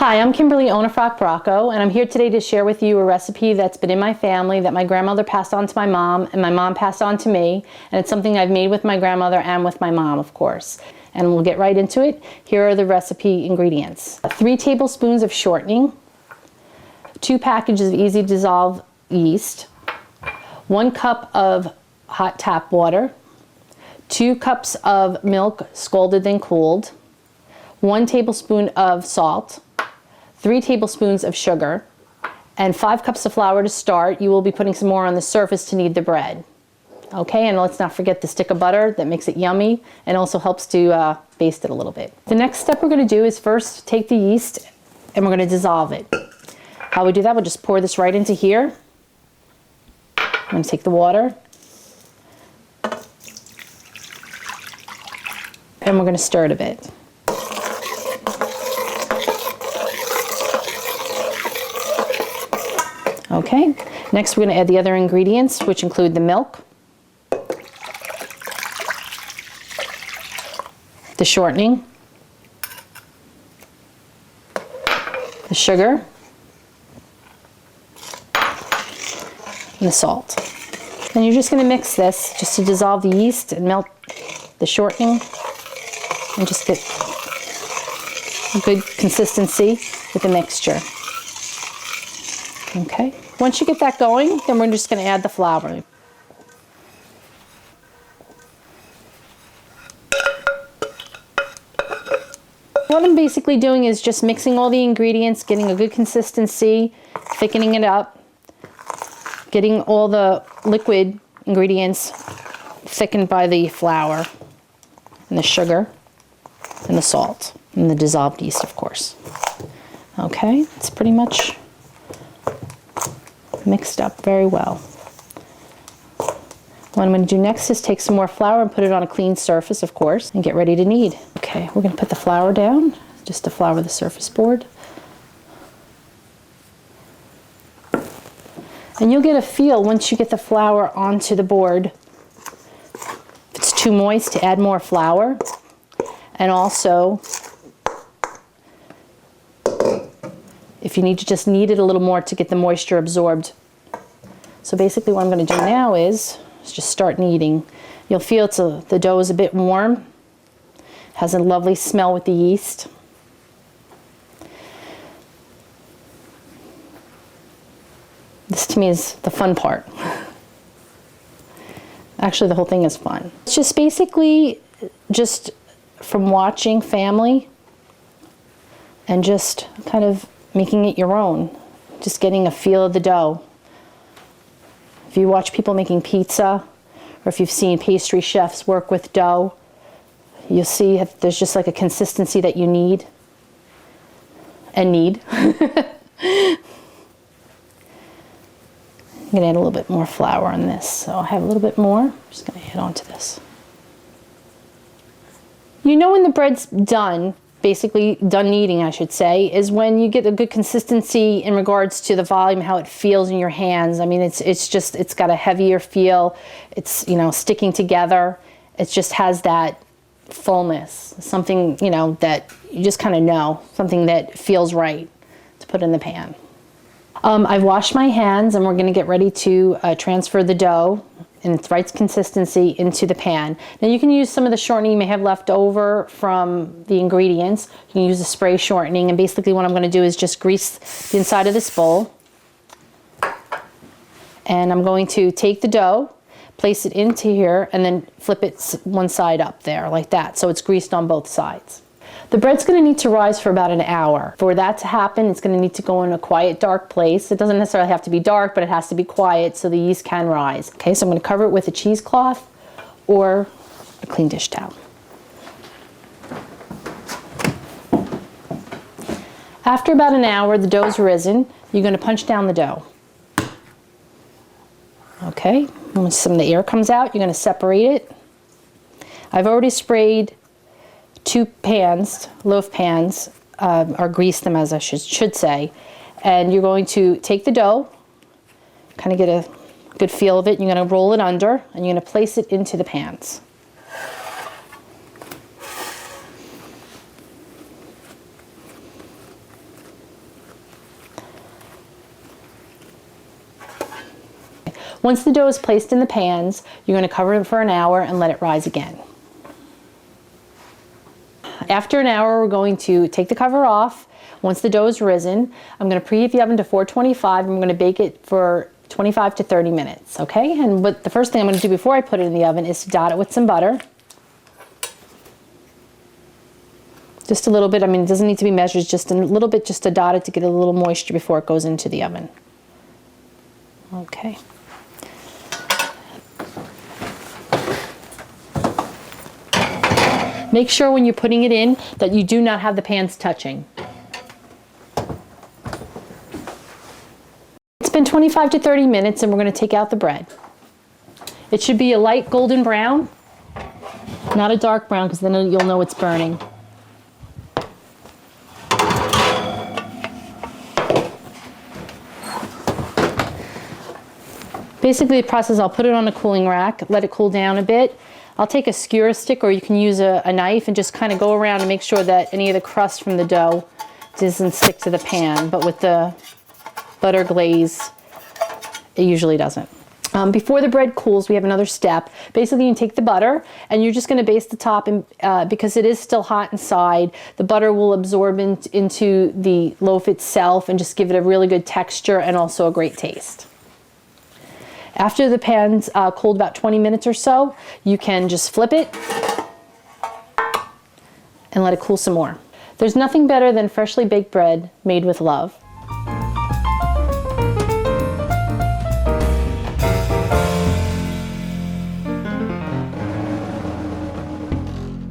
Hi, I'm Kimberly Onufrock-Bracco, and I'm here today to share with you a recipe that's been in my family that my grandmother passed on to my mom and my mom passed on to me, and it's something I've made with my grandmother and with my mom, of course. And we'll get right into it. Here are the recipe ingredients. 3 tablespoons of shortening, 2 packages of easy to dissolve yeast, 1 cup of hot tap water, 2 cups of milk scalded then cooled, 1 tablespoon of salt, 3 tablespoons of sugar, and 5 cups of flour to start. You will be putting some more on the surface to knead the bread. Okay, and let's not forget the stick of butter that makes it yummy and also helps to baste it a little bit. The next step we're going to do is first take the yeast and we're going to dissolve it. How we do that, we'll just pour this right into here. I'm going to take the water and we're going to stir it a bit. Okay, next we're going to add the other ingredients, which include the milk, the shortening, the sugar, and the salt. And you're just going to mix this just to dissolve the yeast and melt the shortening and just get a good consistency with the mixture. Okay, once you get that going, then we're just going to add the flour. What I'm basically doing is just mixing all the ingredients, getting a good consistency, thickening it up, getting all the liquid ingredients thickened by the flour and the sugar and the salt and the dissolved yeast, of course. Okay, it's pretty much mixed up very well. What I'm going to do next is take some more flour and put it on a clean surface, of course, and get ready to knead. Okay, we're going to put the flour down, just to flour the surface board. And you'll get a feel once you get the flour onto the board. If it's too moist, to add more flour. And also, if you need to just knead it a little more to get the moisture absorbed. So basically what I'm going to do now is just start kneading. You'll feel the dough is a bit warm, has a lovely smell with the yeast. This to me is the fun part. Actually, the whole thing is fun. It's just basically just from watching family and just kind of making it your own, just getting a feel of the dough. If you watch people making pizza, or if you've seen pastry chefs work with dough, you'll see if there's just like a consistency that you need and need. I'm going to add a little bit more flour on this, so I have a little bit more. I'm just going to add onto this. You know when the bread's done, basically done kneading I should say, is when you get a good consistency in regards to the volume, how it feels in your hands. I mean, it's got a heavier feel. It's, you know, sticking together. It just has that fullness, something, you know, that you just kind of know, something that feels right to put in the pan. I've washed my hands and we're going to get ready to transfer the dough in its right consistency into the pan. Now you can use some of the shortening you may have left over from the ingredients. You can use the spray shortening, and basically what I'm going to do is just grease the inside of this bowl. And I'm going to take the dough, place it into here, and then flip it one side up there like that, so it's greased on both sides. The bread's going to need to rise for about an hour. For that to happen, it's going to need to go in a quiet, dark place. It doesn't necessarily have to be dark, but it has to be quiet so the yeast can rise. Okay, so I'm going to cover it with a cheesecloth or a clean dish towel. After about an hour, the dough's risen. You're going to punch down the dough. Okay, when some of the air comes out, you're going to separate it. I've already sprayed 2 pans, loaf pans, or grease them as I should say. And you're going to take the dough, kind of get a good feel of it. You're going to roll it under and you're going to place it into the pans. Once the dough is placed in the pans, you're going to cover it for an hour and let it rise again. After an hour, we're going to take the cover off. Once the dough is risen, I'm going to preheat the oven to 425 and I'm going to bake it for 25 to 30 minutes, okay? And the first thing I'm going to do before I put it in the oven is to dot it with some butter. Just a little bit, I mean, it doesn't need to be measured, just a little bit, just to dot it to get a little moisture before it goes into the oven. Okay. Make sure when you're putting it in that you do not have the pans touching. It's been 25 to 30 minutes and we're going to take out the bread. It should be a light golden brown, not a dark brown, because then you'll know it's burning. Basically the process, I'll put it on a cooling rack, let it cool down a bit. I'll take a skewer stick or you can use a knife and just kind of go around and make sure that any of the crust from the dough doesn't stick to the pan. But with the butter glaze, it usually doesn't. Before the bread cools, we have another step. Basically, you take the butter and you're just going to baste the top, and because it is still hot inside, the butter will absorb into the loaf itself and just give it a really good texture and also a great taste. After the pan's cooled about 20 minutes or so, you can just flip it and let it cool some more. There's nothing better than freshly baked bread made with love.